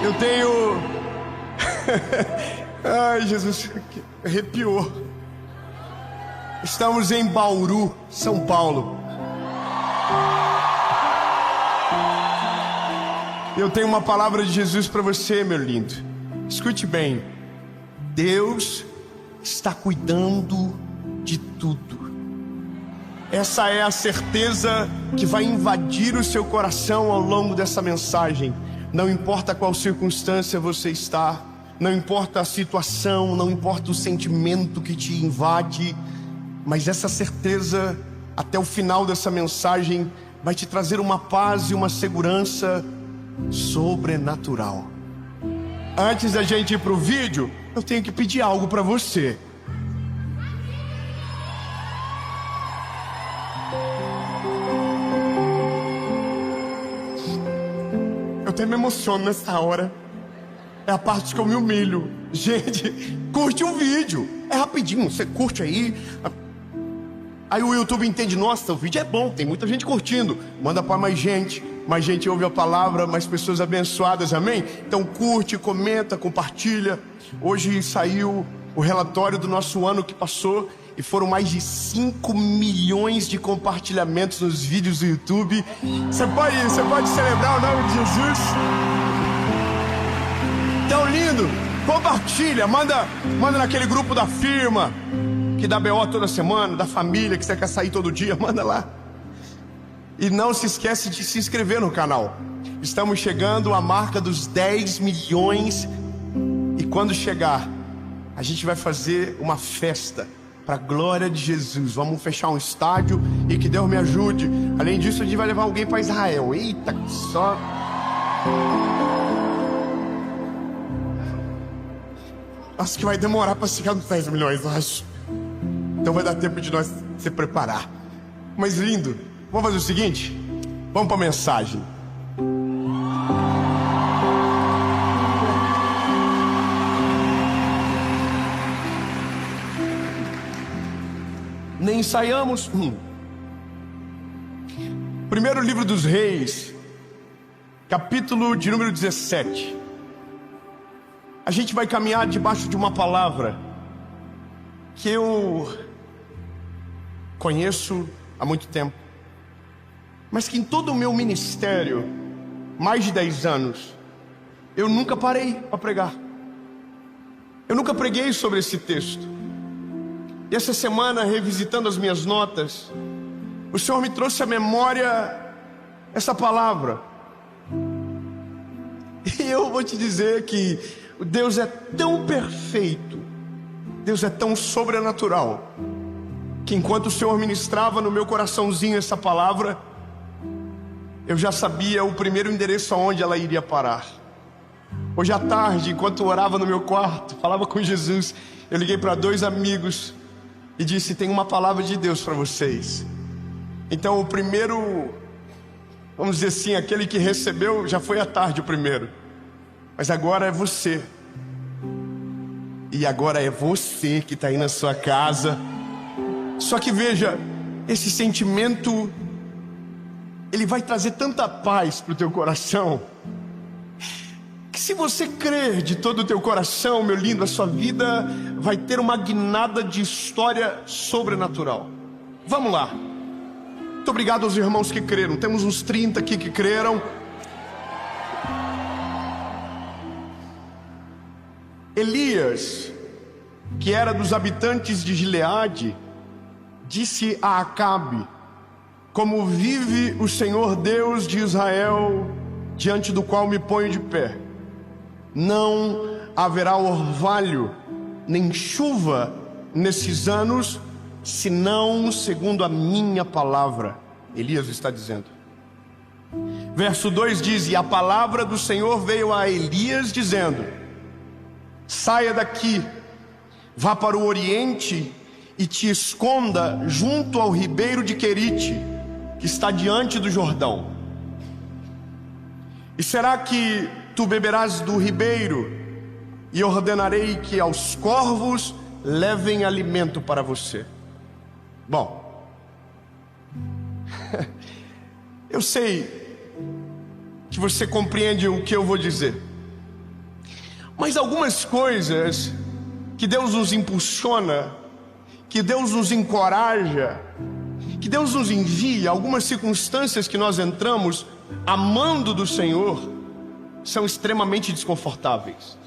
Eu tenho... Ai, Jesus, arrepiou. Estamos em Bauru, São Paulo. Eu tenho uma palavra de Jesus para você, meu lindo. Escute bem. Deus está cuidando de tudo. Essa é a certeza que vai invadir o seu coração ao longo dessa mensagem. Não importa qual circunstância você está, não importa a situação, não importa o sentimento que te invade, mas essa certeza, até o final dessa mensagem, vai te trazer uma paz e uma segurança sobrenatural. Antes da gente ir para o vídeo, eu tenho que pedir algo para você. Eu até me emociono nessa hora. É a parte que eu me humilho. Gente, curte um vídeo. É rapidinho, você curte aí. Aí o YouTube entende, nossa, o vídeo é bom, tem muita gente curtindo. Manda para mais gente ouve a palavra, mais pessoas abençoadas, amém? Então curte, comenta, compartilha. Hoje saiu o relatório do nosso ano que passou e foram mais de 5 milhões de compartilhamentos nos vídeos do YouTube. Você pode celebrar o nome de Jesus? Tão lindo! Compartilha, manda naquele grupo da firma que dá BO toda semana, da família que você quer sair todo dia, manda lá. E não se esquece de se inscrever no canal. Estamos chegando à marca dos 10 milhões e quando chegar, a gente vai fazer uma festa para a glória de Jesus. Vamos fechar um estádio e que Deus me ajude. Além disso, a gente vai levar alguém para Israel. Eita, só... Acho que vai demorar para chegar nos 10 milhões, eu acho. Então vai dar tempo de nós se preparar. Mas lindo, vamos fazer o seguinte? Vamos para a mensagem. Nem ensaiamos. Primeiro livro dos Reis, capítulo de número 17. A gente vai caminhar debaixo de uma palavra que eu conheço há muito tempo, mas que em todo o meu ministério, mais de 10 anos, eu nunca parei para pregar. Eu nunca preguei sobre esse texto. E essa semana, revisitando as minhas notas, o Senhor me trouxe à memória essa palavra. E eu vou te dizer que Deus é tão perfeito, Deus é tão sobrenatural, que enquanto o Senhor ministrava no meu coraçãozinho essa palavra, eu já sabia o primeiro endereço aonde ela iria parar. Hoje à tarde, enquanto eu orava no meu quarto, falava com Jesus, eu liguei para 2 amigos e disse: tem uma palavra de Deus para vocês. Então o primeiro, vamos dizer assim, aquele que recebeu, já foi à tarde o primeiro. Mas agora é você. E agora é você que está aí na sua casa. Só que veja, esse sentimento, ele vai trazer tanta paz para o teu coração, que se você crer de todo o teu coração, meu lindo, a sua vida vai ter uma guinada de história sobrenatural. Vamos lá. Muito obrigado aos irmãos que creram. Temos uns 30 aqui que creram. Elias, que era dos habitantes de Gileade, disse a Acabe: como vive o Senhor Deus de Israel, diante do qual me ponho de pé, não haverá orvalho nem chuva nesses anos, senão segundo a minha palavra. Elias está dizendo. Verso 2 diz: e a palavra do Senhor veio a Elias dizendo: saia daqui, vá para o oriente e te esconda junto ao ribeiro de Querite, que está diante do Jordão. E será que tu beberás do ribeiro, e ordenarei que aos corvos levem alimento para você. Bom, eu sei que você compreende o que eu vou dizer, mas algumas coisas que Deus nos impulsiona, que Deus nos encoraja, que Deus nos envia, algumas circunstâncias que nós entramos amando do Senhor, são extremamente desconfortáveis.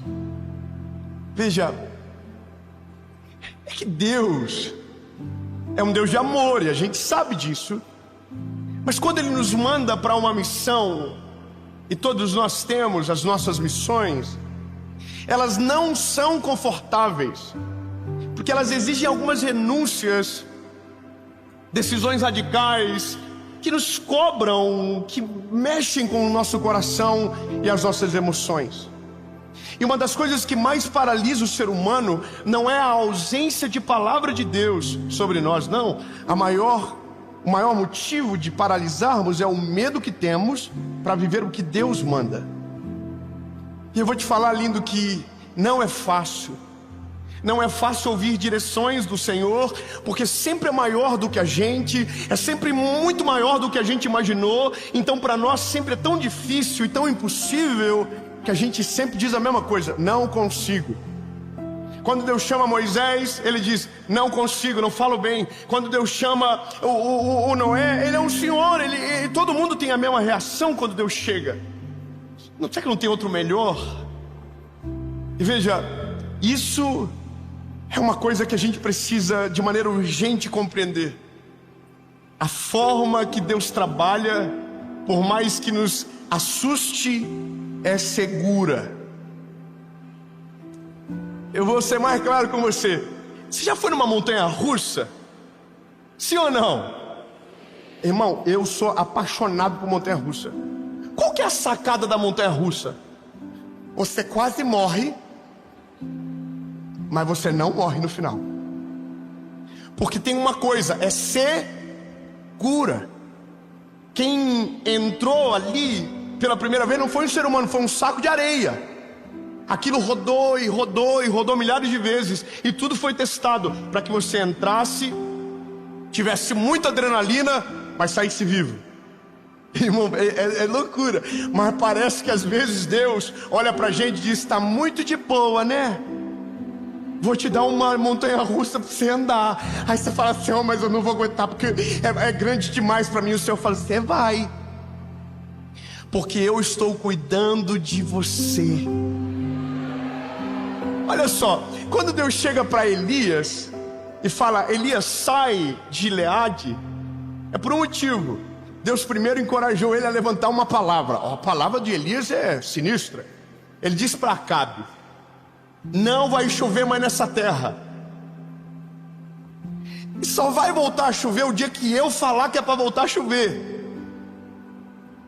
Veja, é que Deus é um Deus de amor, e a gente sabe disso. Mas quando Ele nos manda para uma missão, e todos nós temos as nossas missões, elas não são confortáveis, porque elas exigem algumas renúncias, decisões radicais, que nos cobram, que mexem com o nosso coração e as nossas emoções. E uma das coisas que mais paralisa o ser humano não é a ausência de palavra de Deus sobre nós, não. O maior motivo de paralisarmos é o medo que temos para viver o que Deus manda. E eu vou te falar, lindo, que não é fácil. Não é fácil ouvir direções do Senhor, porque sempre é maior do que a gente, é sempre muito maior do que a gente imaginou. Então para nós sempre é tão difícil e tão impossível, que a gente sempre diz a mesma coisa: não consigo. Quando Deus chama Moisés, ele diz: não consigo, não falo bem. Quando Deus chama o Noé, ele é um senhor, todo mundo tem a mesma reação quando Deus chega. Não sei que não tem outro melhor. E veja, isso é uma coisa que a gente precisa de maneira urgente compreender. A forma que Deus trabalha, por mais que nos assuste, é segura. Eu vou ser mais claro com você. Você já foi numa montanha russa? Sim ou não? Irmão, eu sou apaixonado por montanha russa. Qual que é a sacada da montanha russa? Você quase morre, mas você não morre no final. Porque tem uma coisa, é segura. Quem entrou ali pela primeira vez não foi um ser humano, foi um saco de areia. Aquilo rodou e rodou e rodou milhares de vezes, e tudo foi testado para que você entrasse, tivesse muita adrenalina, mas saísse vivo. Irmão, é loucura. Mas parece que às vezes Deus olha pra gente e diz: está muito de boa, né? Vou te dar uma montanha russa para você andar. Aí você fala assim: oh, mas eu não vou aguentar, porque é grande demais para mim. O Senhor fala: você vai, porque eu estou cuidando de você. Olha só, quando Deus chega para Elias e fala: Elias, sai de Gileade, é por um motivo. Deus primeiro encorajou ele a levantar uma palavra. A palavra de Elias é sinistra. Ele disse para Acabe: não vai chover mais nessa terra, e só vai voltar a chover o dia que eu falar que é para voltar a chover.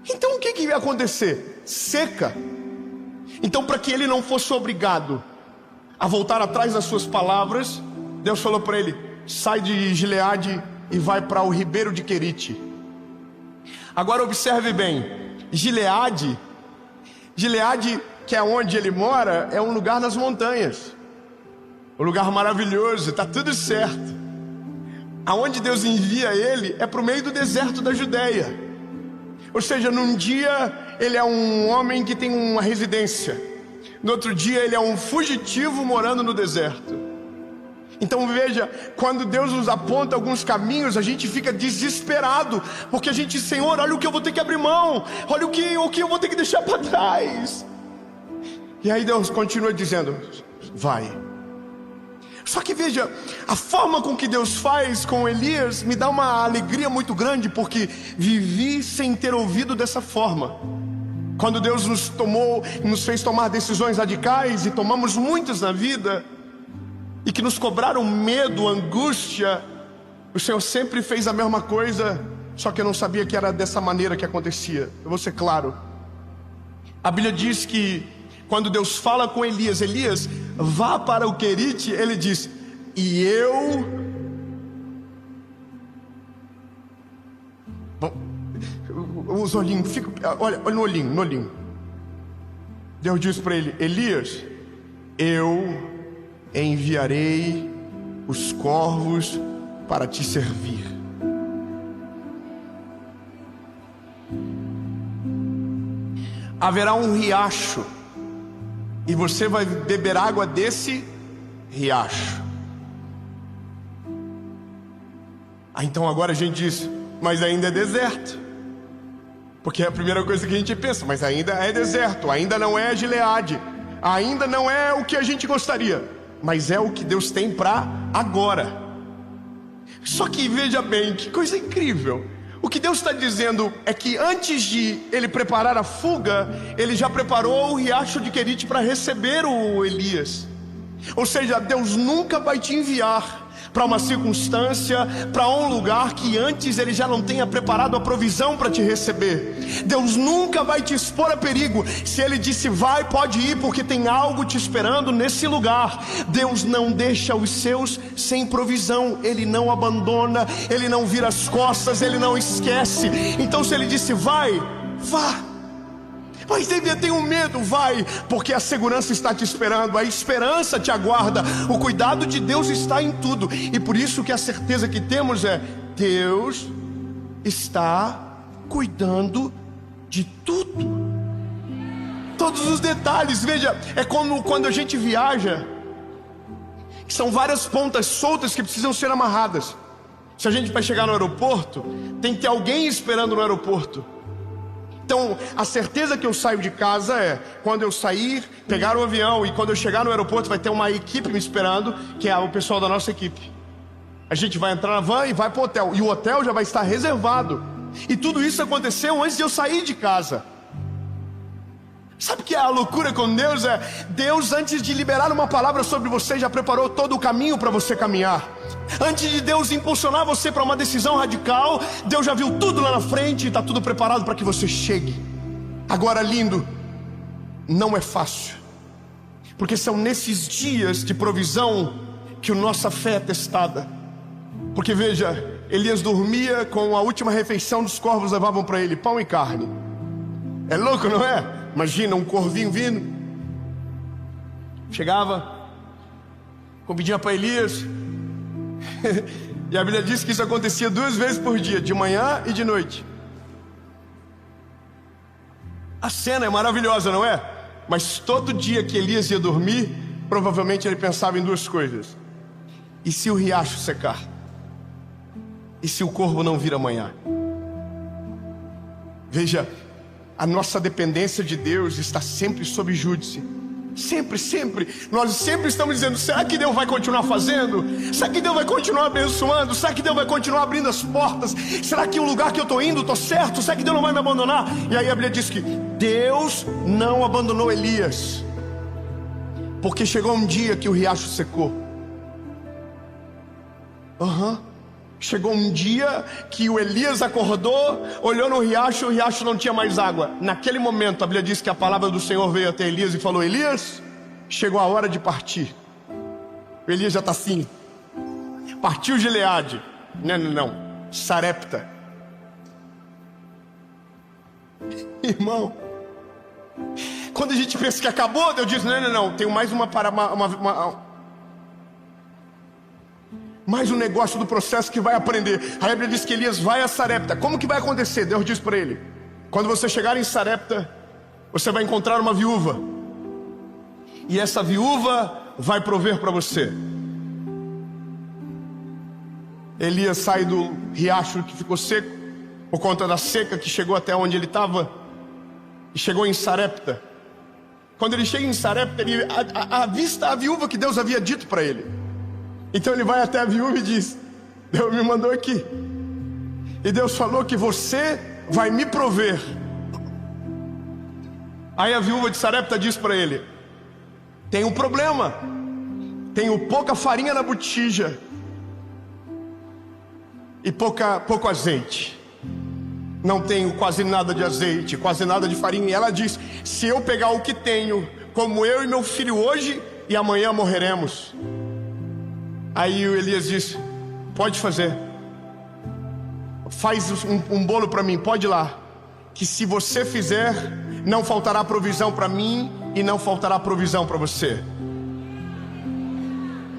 Então o que ia acontecer? Seca. Então, para que ele não fosse obrigado a voltar atrás das suas palavras, Deus falou para ele: sai de Gileade e vai para o ribeiro de Querite. Agora observe bem, Gileade, que é onde ele mora, é um lugar nas montanhas, um lugar maravilhoso, está tudo certo. Aonde Deus envia ele é para o meio do deserto da Judéia. Ou seja, num dia ele é um homem que tem uma residência, no outro dia ele é um fugitivo morando no deserto. Então veja, quando Deus nos aponta alguns caminhos, a gente fica desesperado, porque a gente: Senhor, olha o que eu vou ter que abrir mão, olha o que eu vou ter que deixar para trás. E aí Deus continua dizendo: vai. Só que veja, a forma com que Deus faz com Elias me dá uma alegria muito grande, porque vivi sem ter ouvido dessa forma. Quando Deus nos fez tomar decisões radicais, e tomamos muitas na vida, e que nos cobraram medo, angústia, o Senhor sempre fez a mesma coisa, só que eu não sabia que era dessa maneira que acontecia. Eu vou ser claro. A Bíblia diz que quando Deus fala com Elias: Elias, vá para o Querite, ele diz: e eu Os olhinhos, olha no olhinho. Deus disse para ele: Elias, eu enviarei os corvos para te servir. Haverá um riacho e você vai beber água desse riacho. Então agora a gente diz: mas ainda é deserto. Porque é a primeira coisa que a gente pensa: mas ainda é deserto, ainda não é Gileade, ainda não é o que a gente gostaria, mas é o que Deus tem para agora. Só que veja bem, que coisa incrível. O que Deus está dizendo é que antes de Ele preparar a fuga, Ele já preparou o riacho de Querite para receber o Elias. Ou seja, Deus nunca vai te enviar para uma circunstância, para um lugar que antes Ele já não tenha preparado a provisão para te receber. Deus nunca vai te expor a perigo. Se Ele disse vai, pode ir, porque tem algo te esperando nesse lugar. Deus não deixa os seus sem provisão. Ele não abandona, Ele não vira as costas, Ele não esquece. Então se Ele disse vai, vá. Mas devia ter um medo, vai, porque a segurança está te esperando, a esperança te aguarda, o cuidado de Deus está em tudo. E por isso que a certeza que temos é: Deus está cuidando de tudo, todos os detalhes. Veja, é como quando a gente viaja, são várias pontas soltas que precisam ser amarradas. Se a gente vai chegar no aeroporto, tem que ter alguém esperando no aeroporto. Então, a certeza que eu saio de casa é: quando eu sair, pegar o avião, e quando eu chegar no aeroporto vai ter uma equipe me esperando, que é o pessoal da nossa equipe. A gente vai entrar na van e vai para o hotel, e o hotel já vai estar reservado. E tudo isso aconteceu antes de eu sair de casa. Sabe o que é a loucura com Deus? É Deus, antes de liberar uma palavra sobre você, já preparou todo o caminho para você caminhar. Antes de Deus impulsionar você para uma decisão radical, Deus já viu tudo lá na frente e está tudo preparado para que você chegue. Agora, lindo, não é fácil, porque são nesses dias de provisão que a nossa fé é testada. Porque veja, Elias dormia com a última refeição dos corvos, levavam para ele pão e carne. É louco, não é? Imagina um corvinho vindo, chegava, pedia para Elias. E a Bíblia diz que isso acontecia 2 vezes por dia, de manhã e de noite. A cena é maravilhosa, não é? Mas todo dia que Elias ia dormir, provavelmente ele pensava em 2 coisas: e se o riacho secar? E se o corvo não vir amanhã? Veja, a nossa dependência de Deus está sempre sob júdice. Sempre, sempre. Nós sempre estamos dizendo: será que Deus vai continuar fazendo? Será que Deus vai continuar abençoando? Será que Deus vai continuar abrindo as portas? Será que o lugar que eu estou indo, estou certo? Será que Deus não vai me abandonar? E aí a Bíblia diz que Deus não abandonou Elias, porque chegou um dia que o riacho secou. Chegou um dia que o Elias acordou, olhou no riacho, o riacho não tinha mais água. Naquele momento a Bíblia diz que a palavra do Senhor veio até Elias e falou: Elias, chegou a hora de partir. O Elias já está assim: partiu Gileade. Não, Sarepta. Irmão, quando a gente pensa que acabou, Deus diz: não, tenho mais mais um negócio do processo que vai aprender. A Bíblia diz que Elias vai a Sarepta. Como que vai acontecer? Deus diz para ele: quando você chegar em Sarepta, você vai encontrar uma viúva, e essa viúva vai prover para você. Elias sai do riacho que ficou seco, por conta da seca que chegou até onde ele estava, e chegou em Sarepta. Quando ele chega em Sarepta, ele avista a viúva que Deus havia dito para ele. Então ele vai até a viúva e diz: Deus me mandou aqui, e Deus falou que você vai me prover. Aí a viúva de Sarepta diz para ele: tem um problema, tenho pouca farinha na botija e pouco azeite. Não tenho quase nada de azeite, quase nada de farinha. E ela diz: se eu pegar o que tenho, como eu e meu filho hoje, e amanhã morreremos. Aí o Elias disse: pode fazer. faz um bolo para mim, pode ir lá, que se você fizer, não faltará provisão para mim e não faltará provisão para você.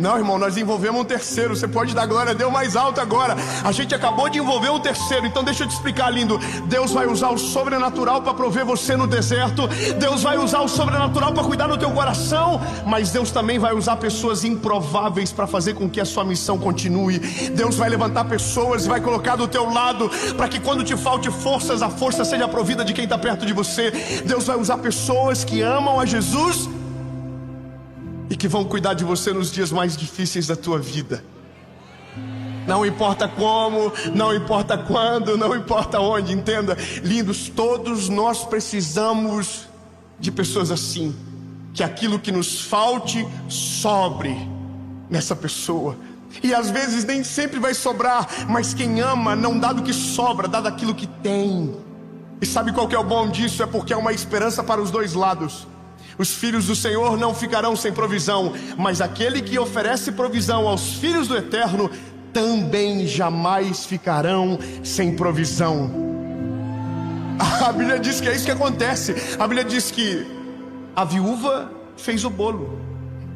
Não, irmão, nós envolvemos um terceiro. Você pode dar glória a Deus mais alto agora. A gente acabou de envolver um terceiro. Então deixa eu te explicar, lindo. Deus vai usar o sobrenatural para prover você no deserto. Deus vai usar o sobrenatural para cuidar do teu coração. Mas Deus também vai usar pessoas improváveis para fazer com que a sua missão continue. Deus vai levantar pessoas e vai colocar do teu lado, para que quando te falte forças, a força seja provida de quem está perto de você. Deus vai usar pessoas que amam a Jesus e que vão cuidar de você nos dias mais difíceis da tua vida. Não importa como, não importa quando, não importa onde, entenda, lindos, todos nós precisamos de pessoas assim, que aquilo que nos falte, sobre nessa pessoa. E às vezes nem sempre vai sobrar, mas quem ama não dá do que sobra, dá daquilo que tem. E sabe qual que é o bom disso? É porque é uma esperança para os dois lados. Os filhos do Senhor não ficarão sem provisão, mas aquele que oferece provisão aos filhos do Eterno também jamais ficarão sem provisão. A Bíblia diz que é isso que acontece. A Bíblia diz que a viúva fez o bolo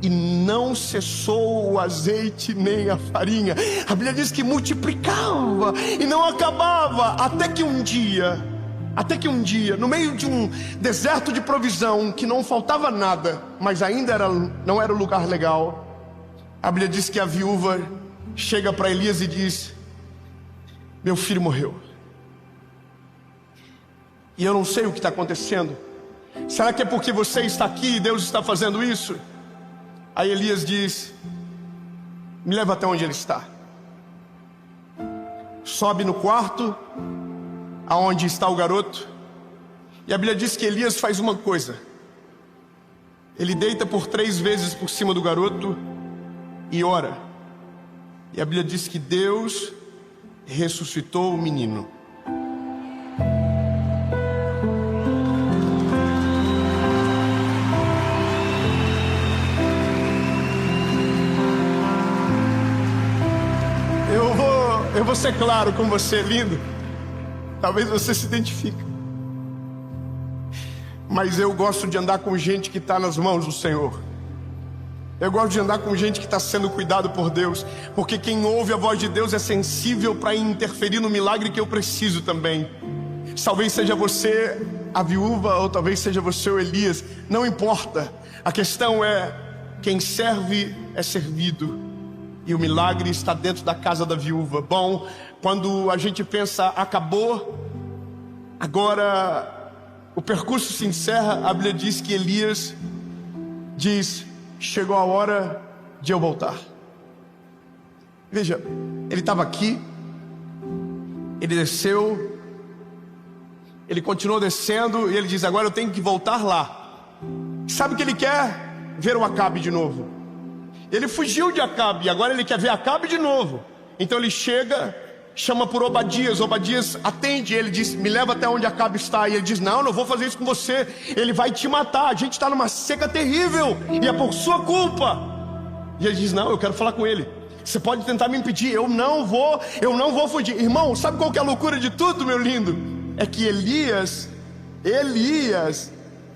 e não cessou o azeite nem a farinha. A Bíblia diz que multiplicava e não acabava, até que um dia, no meio de um deserto de provisão, que não faltava nada, mas ainda não era o lugar legal, a Bíblia diz que a viúva chega para Elias e diz: meu filho morreu, e eu não sei o que está acontecendo. Será que é porque você está aqui e Deus está fazendo isso? Aí Elias diz: me leva até onde ele está. Sobe no quarto aonde está o garoto, e a Bíblia diz que Elias faz uma coisa: ele deita por 3 vezes por cima do garoto e ora. E a Bíblia diz que Deus ressuscitou o menino. Eu vou ser claro com você, lindo. Talvez você se identifique, mas eu gosto de andar com gente que está nas mãos do Senhor. Eu gosto de andar com gente que está sendo cuidado por Deus, porque quem ouve a voz de Deus é sensível para interferir no milagre que eu preciso também. Talvez seja você a viúva, ou talvez seja você o Elias, não importa. A questão é: quem serve é servido, e o milagre está dentro da casa da viúva. Bom, quando a gente pensa, acabou, agora o percurso se encerra, a Bíblia diz que Elias diz: chegou a hora de eu voltar. Veja, ele estava aqui, ele desceu, ele continuou descendo, e ele diz: agora eu tenho que voltar lá. Sabe o que ele quer? Ver o Acabe de novo. Ele fugiu de Acabe, e agora ele quer ver Acabe de novo. Então ele chega, chama por Obadias. Obadias atende, ele diz: me leva até onde Acabe está. E ele diz: não vou fazer isso com você, ele vai te matar, a gente está numa seca terrível, e é por sua culpa. E ele diz: não, eu quero falar com ele. Você pode tentar me impedir, eu não vou fugir. Irmão, sabe qual que é a loucura de tudo, meu lindo? É que Elias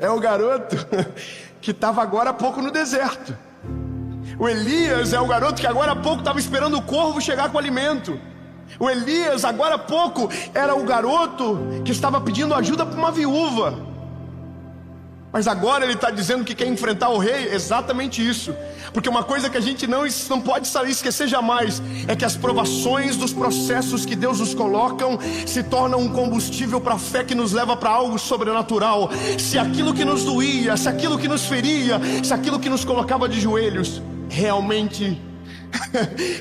é o garoto que estava agora há pouco no deserto. O Elias é o garoto que agora há pouco estava esperando o corvo chegar com o alimento. O Elias agora há pouco era o garoto que estava pedindo ajuda para uma viúva. Mas agora ele está dizendo que quer enfrentar o rei. Exatamente isso. Porque uma coisa que a gente não pode esquecer jamais é que as provações dos processos que Deus nos colocam se tornam um combustível para a fé que nos leva para algo sobrenatural. Se aquilo que nos doía, se aquilo que nos feria, se aquilo que nos colocava de joelhos realmente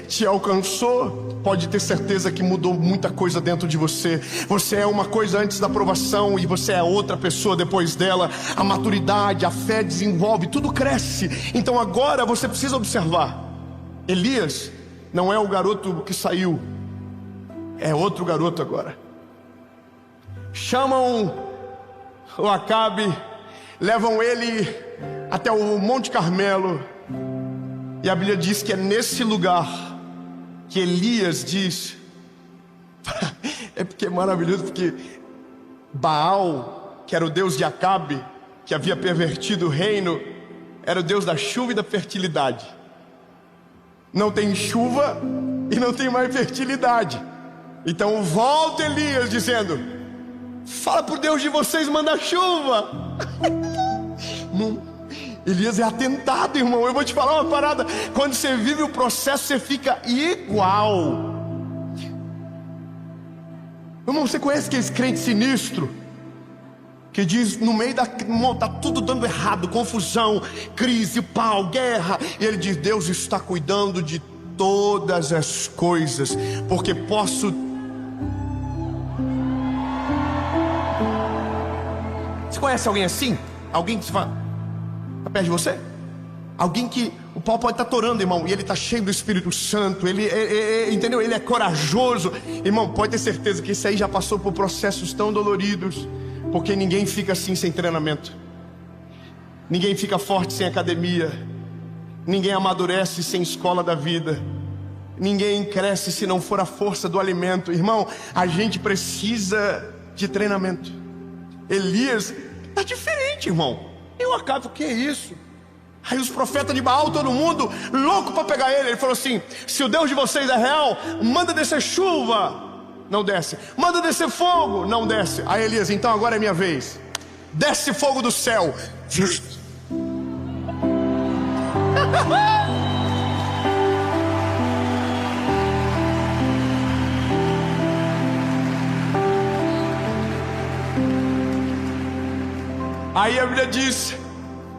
te alcançou, pode ter certeza que mudou muita coisa dentro de você. Você é uma coisa antes da aprovação e você é outra pessoa depois dela. A maturidade, a fé desenvolve, tudo cresce. Então agora você precisa observar: Elias não é o garoto que saiu, é outro garoto agora. Chamam o Acabe, levam ele até o Monte Carmelo. E a Bíblia diz que é nesse lugar que Elias diz: É porque é maravilhoso, porque Baal, que era o deus de Acabe, que havia pervertido o reino, era o deus da chuva e da fertilidade. Não tem chuva e não tem mais fertilidade. Então volta Elias dizendo: fala pro Deus de vocês mandar chuva. Elias é atentado, irmão. Eu vou te falar uma parada: quando você vive o processo, você fica igual. Irmão, você conhece aquele crente sinistro que diz, no meio da... tá tudo dando errado, confusão, crise, pau, guerra, e ele diz: Deus está cuidando de todas as coisas, porque posso... Você conhece alguém assim? Alguém que está perto de você? Alguém que o pau pode estar torando, irmão, e ele está cheio do Espírito Santo, entendeu? Ele é corajoso. Irmão, pode ter certeza que esse aí já passou por processos tão doloridos, porque ninguém fica assim sem treinamento. Ninguém fica forte sem academia. Ninguém amadurece sem escola da vida. Ninguém cresce se não for a força do alimento. Irmão, a gente precisa de treinamento. Elias está diferente, irmão. Eu acabo, o que é isso? Aí os profetas de Baal, todo mundo louco para pegar ele. Ele falou assim: se o Deus de vocês é real, manda descer chuva. Não desce. Manda descer fogo. Não desce. Aí Elias: então agora é minha vez. Desce fogo do céu. Aí a Bíblia diz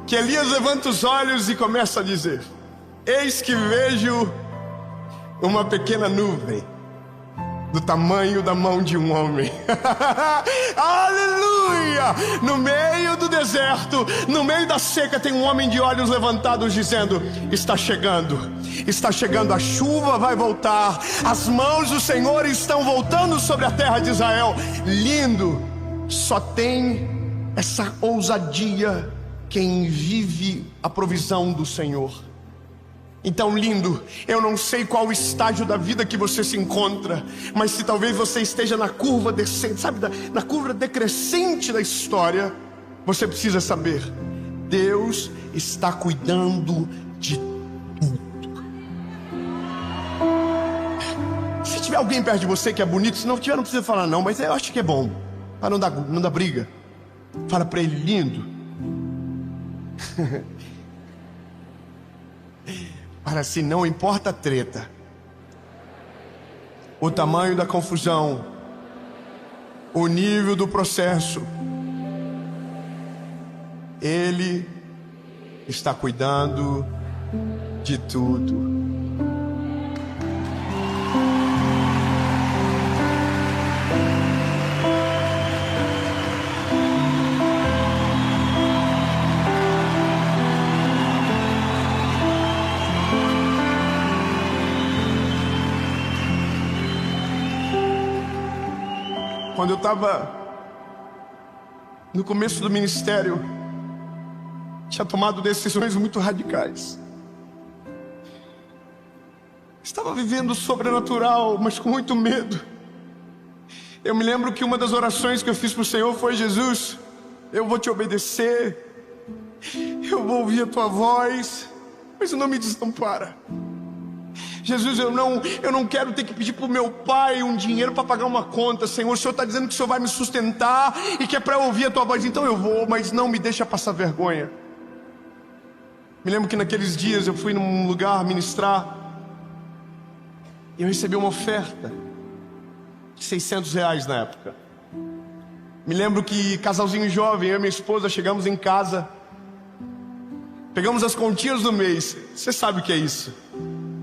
que Elias levanta os olhos e começa a dizer: eis que vejo uma pequena nuvem do tamanho da mão de um homem. Aleluia! No meio do deserto, no meio da seca, tem um homem de olhos levantados dizendo: está chegando a chuva, vai voltar, as mãos do Senhor estão voltando sobre a terra de Israel. Lindo. Só tem essa ousadia quem vive a provisão do Senhor. Então, lindo, eu não sei qual estágio da vida que você se encontra, mas se talvez você esteja na curva descente, sabe, na curva decrescente da história, você precisa saber: Deus está cuidando de tudo. Se tiver alguém perto de você que é bonito, se não tiver, não precisa falar não, mas eu acho que é bom, para não dar briga. Fala para ele: lindo. Para assim, não importa a treta, o tamanho da confusão, o nível do processo, Ele está cuidando de tudo. Quando eu estava no começo do ministério, tinha tomado decisões muito radicais. Estava vivendo o sobrenatural, mas com muito medo. Eu me lembro que uma das orações que eu fiz para o Senhor foi: Jesus, eu vou te obedecer, eu vou ouvir a tua voz, mas não me desampara. Jesus, eu não quero ter que pedir para o meu pai um dinheiro para pagar uma conta. Senhor, o Senhor está dizendo que o Senhor vai me sustentar e que é para eu ouvir a tua voz. Então eu vou, mas não me deixa passar vergonha. Me lembro que naqueles dias eu fui num lugar ministrar e eu recebi uma oferta de R$600 na época. Me lembro que, casalzinho jovem, eu e minha esposa chegamos em casa, pegamos as continhas do mês. Você sabe o que é isso?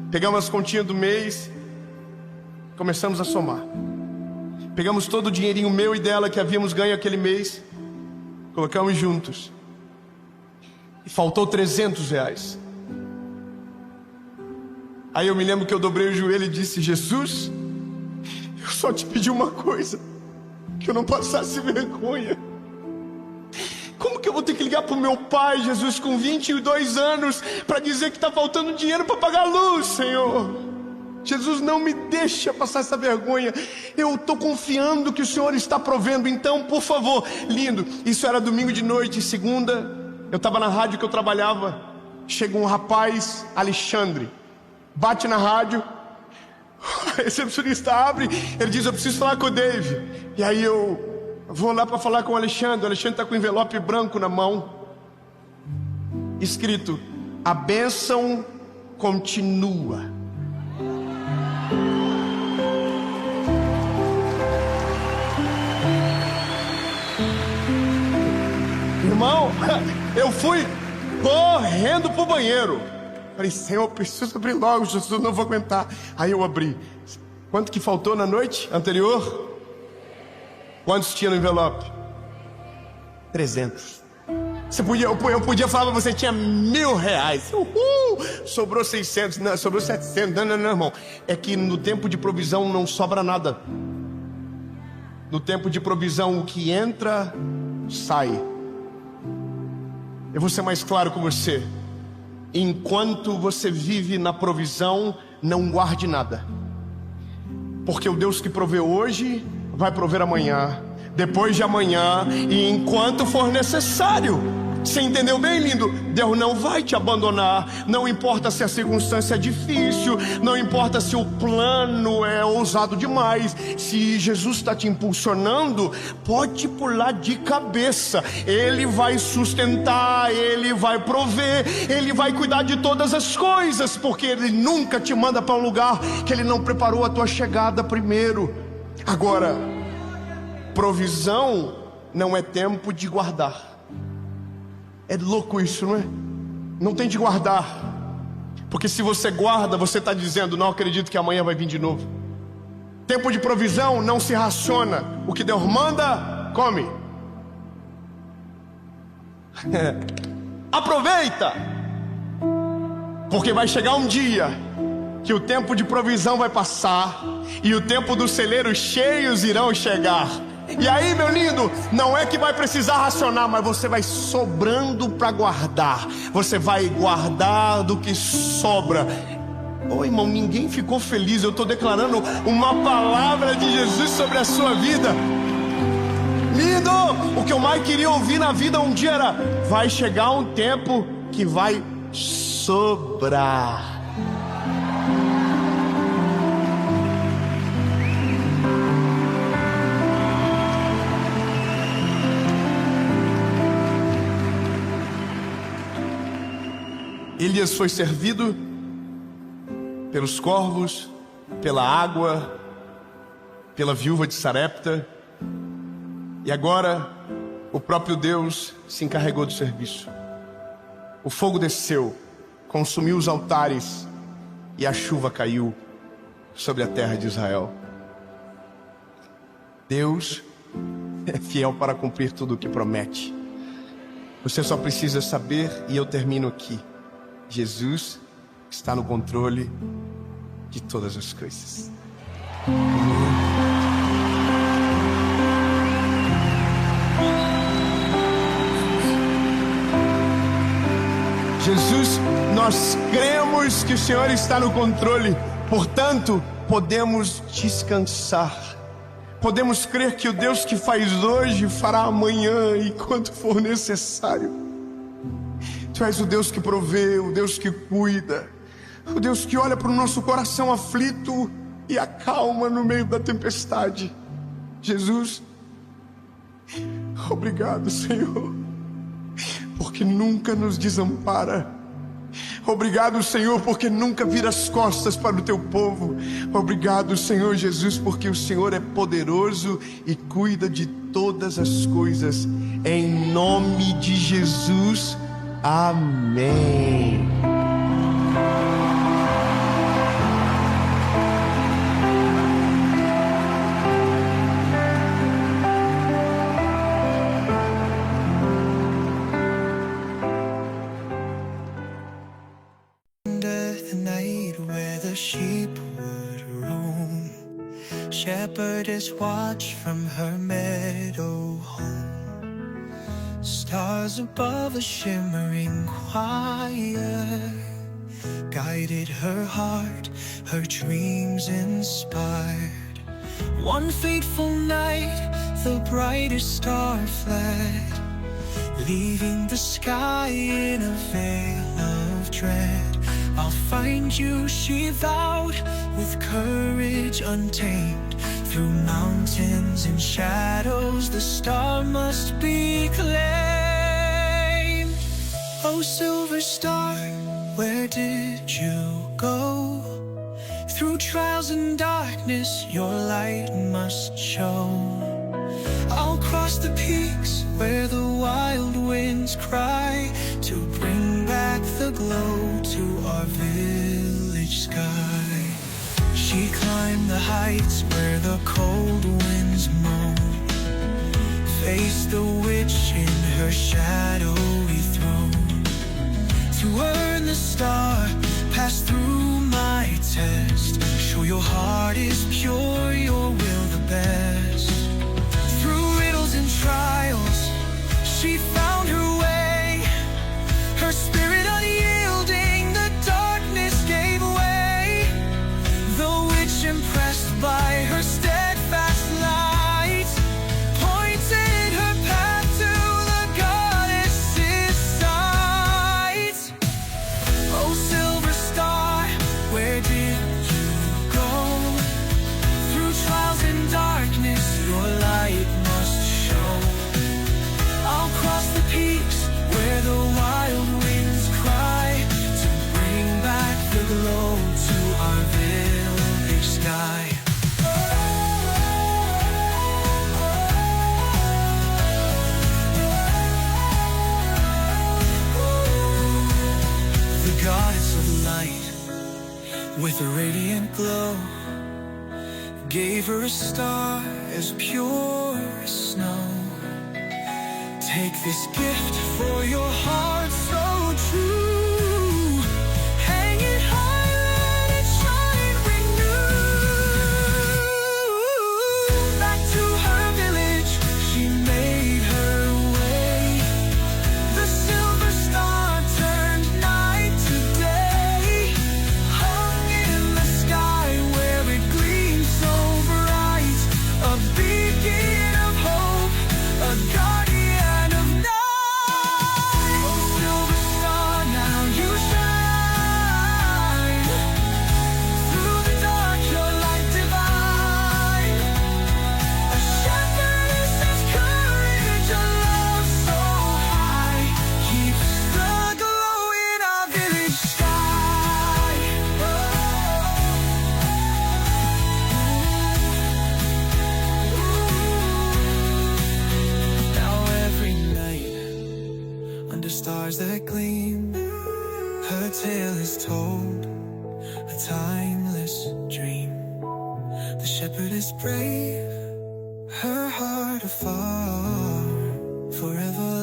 Pegamos as continhas do mês, começamos a somar. Pegamos todo o dinheirinho meu e dela que havíamos ganho aquele mês, colocamos juntos. E faltou R$300. Aí eu me lembro que eu dobrei o joelho e disse: Jesus, eu só te pedi uma coisa, que eu não passasse vergonha. Como que eu vou ter que ligar para o meu pai, Jesus, com 22 anos, para dizer que está faltando dinheiro para pagar a luz, Senhor? Jesus, não me deixa passar essa vergonha. Eu estou confiando que o Senhor está provendo. Então, por favor, lindo. Isso era domingo de noite. Segunda, eu estava na rádio que eu trabalhava. Chega um rapaz, Alexandre, bate na rádio. A recepcionista abre, ele diz: eu preciso falar com o Dave. E aí eu vou lá para falar com o Alexandre. O Alexandre está com um envelope branco na mão, escrito: a bênção continua. Irmão, eu fui correndo pro banheiro. Falei: Senhor, eu preciso abrir logo, Jesus, não vou aguentar. Aí eu abri. Quanto que faltou na noite anterior? Quantos tinha no envelope? 300. Eu podia falar pra você, tinha R$1.000. Sobrou 600, não, sobrou 700. Não, irmão. É que no tempo de provisão não sobra nada. No tempo de provisão, o que entra, sai. Eu vou ser mais claro com você. Enquanto você vive na provisão, não guarde nada. Porque o Deus que provê hoje, vai prover amanhã, depois de amanhã, e enquanto for necessário. Você entendeu bem, lindo? Deus não vai te abandonar. Não importa se a circunstância é difícil, não importa se o plano é ousado demais. Se Jesus está te impulsionando, pode pular de cabeça. Ele vai sustentar, Ele vai prover, Ele vai cuidar de todas as coisas, porque Ele nunca te manda para um lugar que Ele não preparou a tua chegada primeiro. Agora, provisão não é tempo de guardar. É louco isso, não é? Não tem de guardar. Porque se você guarda, você está dizendo: não acredito que amanhã vai vir de novo. Tempo de provisão não se raciona. O que Deus manda, come. Aproveita. Porque vai chegar um dia que o tempo de provisão vai passar e o tempo dos celeiros cheios irão chegar. E aí, meu lindo, não é que vai precisar racionar, mas você vai sobrando para guardar. Você vai guardar do que sobra. Ô irmão, ninguém ficou feliz. Eu estou declarando uma palavra de Jesus sobre a sua vida. Lindo! O que eu mais queria ouvir na vida um dia era: vai chegar um tempo que vai sobrar. Elias foi servido pelos corvos, pela água, pela viúva de Sarepta, e agora o próprio Deus se encarregou do serviço. O fogo desceu, consumiu os altares, e a chuva caiu sobre a terra de Israel. Deus é fiel para cumprir tudo o que promete. Você só precisa saber, e eu termino aqui: Jesus está no controle de todas as coisas. Jesus, nós cremos que o Senhor está no controle, portanto, podemos descansar. Podemos crer que o Deus que faz hoje fará amanhã e quando for necessário. Tu és o Deus que provê, o Deus que cuida, o Deus que olha para o nosso coração aflito e acalma no meio da tempestade. Jesus, obrigado, Senhor, porque nunca nos desampara. Obrigado, Senhor, porque nunca vira as costas para o teu povo. Obrigado, Senhor Jesus, porque o Senhor é poderoso e cuida de todas as coisas. Em nome de Jesus, amém. The night where the sheep would roam, shepherdess watch from her meadow home. Stars above a shimmering choir, guided her heart, her dreams inspired. One fateful night, the brightest star fled, leaving the sky in a veil of dread. I'll find you, she vowed, with courage untamed. Through mountains and shadows, the star must be claimed. Oh, silver star, where did you go? Through trials and darkness, your light must show. I'll cross the peaks where the wild winds cry, to bring back the glow to our village sky. She climbed the heights where the cold winds moan, faced the witch in her shadowy throne. To earn the star, pass through my test. Show your heart is pure, your will the best. Through riddles and trials, she found her way. Her spirit unyielding, the darkness gave way. The witch, impressed by her steadfast light, pointed her path to the goddess's sight. Oh, silver star, where did you go? Through trials and darkness, your light must show. I'll cross the peaks where the wild winds cry, to bring back the glow to our village sky. The goddess of light, with a radiant glow, gave her a star as pure as snow. Take this gift for your heart so true. Hang it high, let it shine renewed. Back to her village, she made her way. The silver star turned night to day, hung in the sky where it gleamed so bright. A beacon of hope, a guardian of night. Oh, silver star, now you shine. Through the dark, your light divine. A shepherdess's courage, a love so high, keeps the glow in our village sky. Now every night, under stars that gleam, her tale is told, a timeless dream. The shepherd is brave, her heart afar, forever